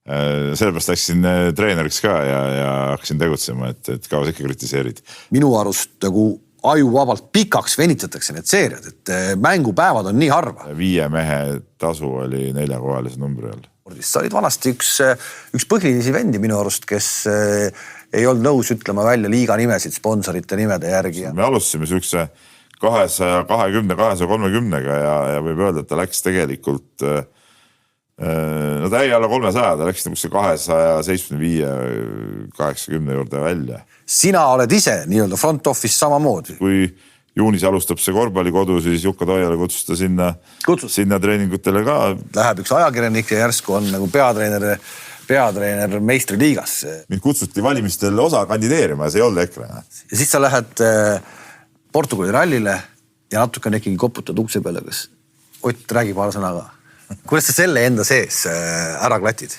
Sellepärast läksin treeneriks ka ja hakkasin tegutsema, et kaua sa ikka kritiseerid. Minu arust nagu ajuvabalt pikaks venitatakse need seeriad, et mängupäevad on nii harva. 5 mehe tasu oli 4-kohalise numbri all. Sa olid vanasti üks põhilisi vendi minu arust, kes ei olnud nõus ütlema välja liiga nimesid sponsorite nimede järgi. Me alustasime sükse 220-230-ga ja võib öelda, et ta läks tegelikult no ta ei alla 300, ta läks nagu see 275-80 juurde välja. Sina oled ise nii-öelda front office samamoodi. Kui juunis alustab see korvpallikodu, siis Jukka Toiala kutsusta sinna treeningutele ka. Läheb üks ajakirjanik ja järsku on nagu peatreener meistriliigas. Mind kutsuti valimistel osa kandideerima ja see ei olnud EKRE. Ja siis sa lähed Portugali rallile ja natukene ikkagi koputad ukse peale, kas Ott räägi paar sõna ka. Kuidas sa selle enda sees ära klatid?